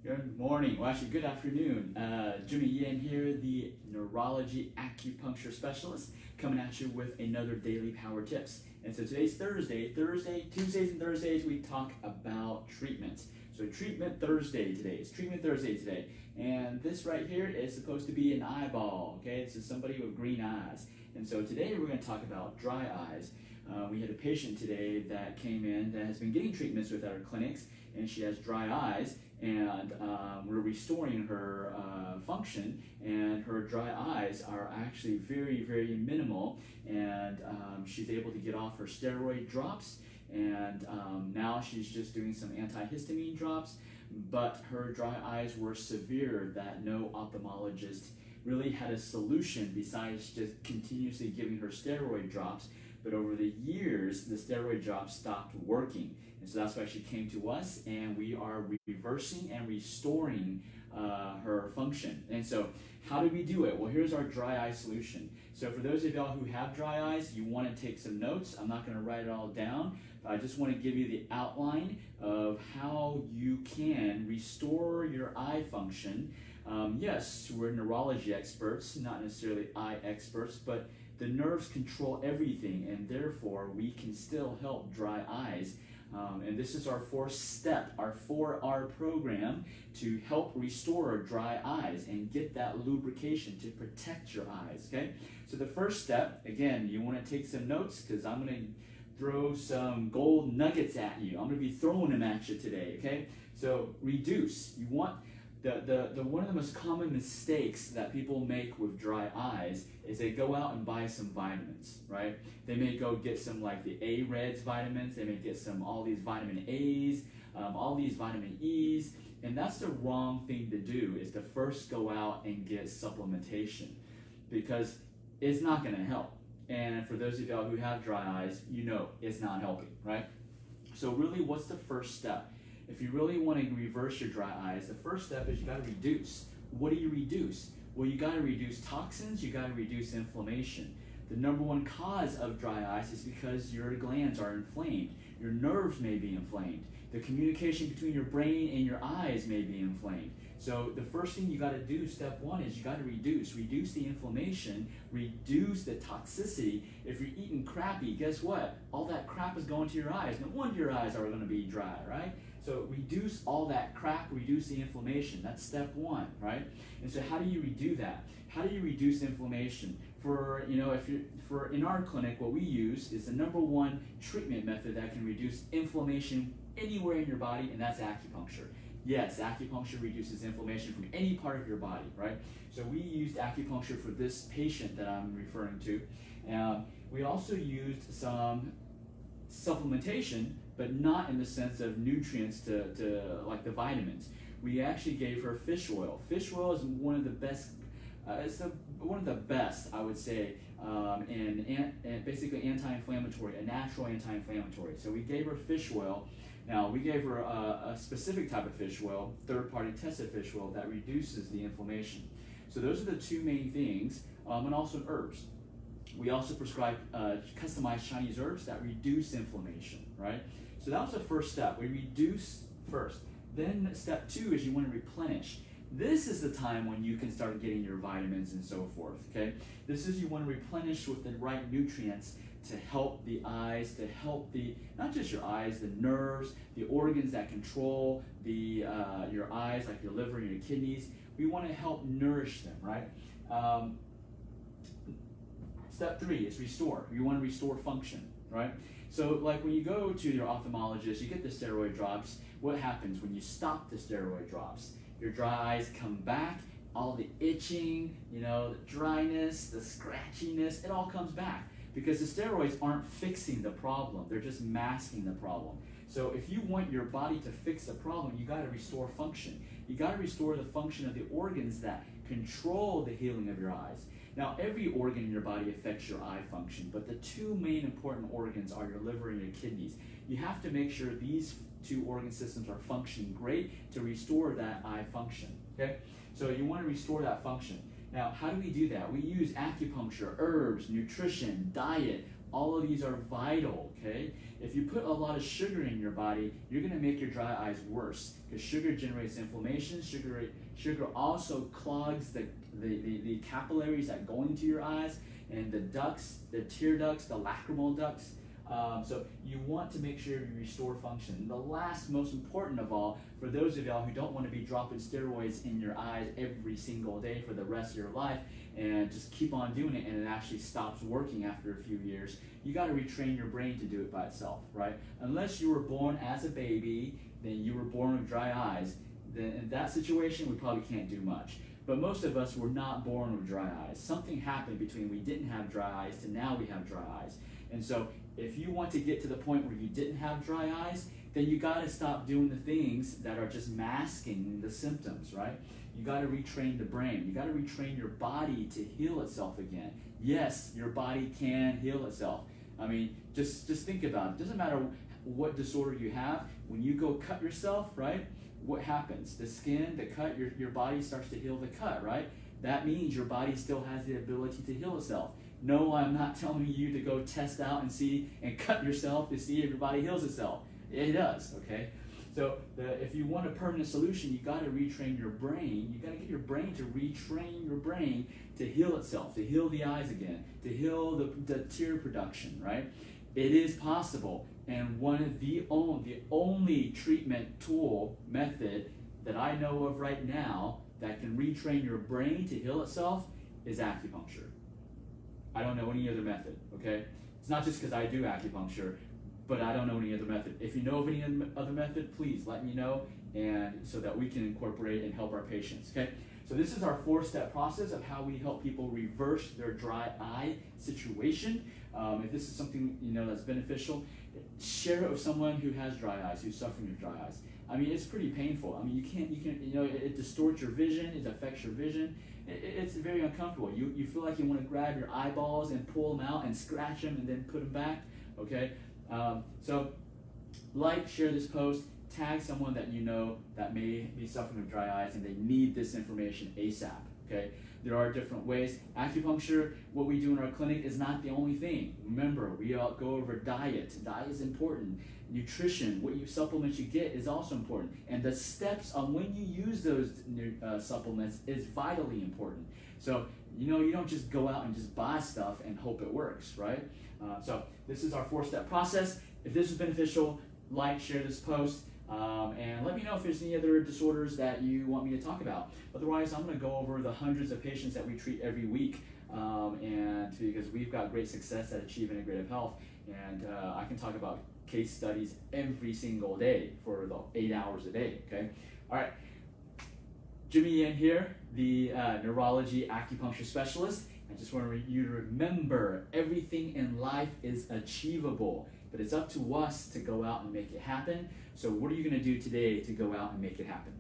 Good morning. Well, actually, good afternoon. Jimmy Yin here, the neurology acupuncture specialist, coming at you with another daily power tips. And so today's Thursday. Tuesdays and Thursdays, we talk about treatments. So treatment Thursday today. It's treatment Thursday today. And this right here is supposed to be an eyeball. Okay, this is somebody with green eyes. And so today we're going to talk about dry eyes. We had a patient today that came in that has been getting treatments with our clinics, and she has dry eyes, and we're restoring her function, and her dry eyes are actually very, very minimal, and she's able to get off her steroid drops, and now she's just doing some antihistamine drops, but her dry eyes were severe that no ophthalmologist really had a solution besides just continuously giving her steroid drops. But over the years, the steroid drops stopped working. And so that's why she came to us, and we are reversing and restoring her function. And so how do we do it? Well, here's our dry eye solution. So for those of y'all who have dry eyes, you want to take some notes. I'm not going to write it all down, but I just want to give you the outline of how you can restore your eye function. Yes, we're neurology experts, not necessarily eye experts, but the nerves control everything, and therefore we can still help dry eyes. And this is our fourth step, our 4R program to help restore dry eyes and get that lubrication to protect your eyes, okay? So the first step, again, you want to take some notes because I'm going to throw some gold nuggets at you. I'm going to be throwing them at you today, okay? So reduce. You want the one of the most common mistakes that people make with dry eyes is they go out and buy some vitamins, right? They may go get some like the A-Reds vitamins, they may get some all these vitamin A's, all these vitamin E's, and that's the wrong thing to do, is to first go out and get supplementation, because it's not going to help. And for those of y'all who have dry eyes, you know it's not helping, right? So really, what's the first step? If you really want to reverse your dry eyes, the first step is you got to reduce. What do you reduce? Well, you got to reduce toxins, you got to reduce inflammation. The number one cause of dry eyes is because your glands are inflamed. Your nerves may be inflamed. The communication between your brain and your eyes may be inflamed. So the first thing you got to do, step one, is you got to reduce. Reduce the inflammation, reduce the toxicity. If you're eating crappy, guess what? All that crap is going to your eyes. No wonder your eyes are going to be dry, right? So reduce all that crap, reduce the inflammation. That's step one, right? And so how do you redo that? How do you reduce inflammation? For, in our clinic, what we use is the number one treatment method that can reduce inflammation anywhere in your body, and that's acupuncture. Yes, acupuncture reduces inflammation from any part of your body, right? So we used acupuncture for this patient that I'm referring to. We also used some supplementation, but not in the sense of nutrients to like the vitamins. We actually gave her fish oil. Fish oil is one of the best, one of the best, I would say, and basically anti-inflammatory, a natural anti-inflammatory. So we gave her fish oil. Now, we gave her a specific type of fish oil, third-party tested fish oil, that reduces the inflammation. So those are the two main things, and also herbs. We also prescribe customized Chinese herbs that reduce inflammation, right? So that was the first step. We reduce first. Then step two is you want to replenish. This is the time when you can start getting your vitamins and so forth, okay? This is, you want to replenish with the right nutrients to help the eyes, to help not just your eyes, the nerves, the organs that control your eyes, like your liver and your kidneys. We want to help nourish them, right? Step three is restore. You want to restore function, right? So like when you go to your ophthalmologist, you get the steroid drops. What happens when you stop the steroid drops? Your dry eyes come back, all the itching, the dryness, the scratchiness, it all comes back because the steroids aren't fixing the problem. They're just masking the problem. So if you want your body to fix the problem, you got to restore function. You got to restore the function of the organs that control the healing of your eyes. Now, every organ in your body affects your eye function, but the two main important organs are your liver and your kidneys. You have to make sure these two organ systems are functioning great to restore that eye function, okay? So you want to restore that function. Now, how do we do that? We use acupuncture, herbs, nutrition, diet, All of these are vital, okay? If you put a lot of sugar in your body, you're gonna make your dry eyes worse because sugar generates inflammation. Sugar also clogs the capillaries that go into your eyes and the ducts, the tear ducts, the lacrimal ducts. So you want to make sure you restore function. And the last, most important of all, for those of y'all who don't want to be dropping steroids in your eyes every single day for the rest of your life and just keep on doing it and it actually stops working after a few years, you got to retrain your brain to do it by itself, right? Unless you were born as a baby, then you were born with dry eyes, then in that situation we probably can't do much. But most of us were not born with dry eyes. Something happened between we didn't have dry eyes to now we have dry eyes. And so if you want to get to the point where you didn't have dry eyes, then you got to stop doing the things that are just masking the symptoms, right? You got to retrain the brain. You got to retrain your body to heal itself again. Yes, your body can heal itself. I mean, just think about it. It doesn't matter what disorder you have. When you go cut yourself, right? What happens? The skin, the cut, your body starts to heal the cut, right? That means your body still has the ability to heal itself. No, I'm not telling you to go test out and see and cut yourself to see if your body heals itself. It does, okay? So if you want a permanent solution, you got to retrain your brain. You got to get your brain to retrain your brain to heal itself, to heal the eyes again, to heal the tear production, right? It is possible, and one of the only treatment tool method that I know of right now that can retrain your brain to heal itself is acupuncture. I don't know any other method, okay? It's not just because I do acupuncture, but I don't know any other method. If you know of any other method, please let me know, and so that we can incorporate and help our patients, okay? So this is our 4-step process of how we help people reverse their dry eye situation. If this is something that's beneficial, share it with someone who has dry eyes, who's suffering with dry eyes. I mean, it's pretty painful. I mean, you can't, it distorts your vision, it affects your vision. It's very uncomfortable. You feel like you want to grab your eyeballs and pull them out and scratch them and then put them back, okay? So share this post, tag someone that you know that may be suffering with dry eyes and they need this information ASAP, okay? There are different ways. Acupuncture, what we do in our clinic, is not the only thing. Remember, we all go over diet. Diet is important. Nutrition, what supplements you get is also important. And the steps on when you use those supplements is vitally important. So, you don't just go out and just buy stuff and hope it works, right? So this is our 4-step process. If this was beneficial, share this post. And let me know if there's any other disorders that you want me to talk about. Otherwise, I'm going to go over the hundreds of patients that we treat every week, and because we've got great success at Achieve Integrative Health, and I can talk about case studies every single day for the 8 hours a day, okay? All right, Jimmy Yen here, the neurology acupuncture specialist. I just want you to remember, everything in life is achievable, but it's up to us to go out and make it happen. So what are you going to do today to go out and make it happen?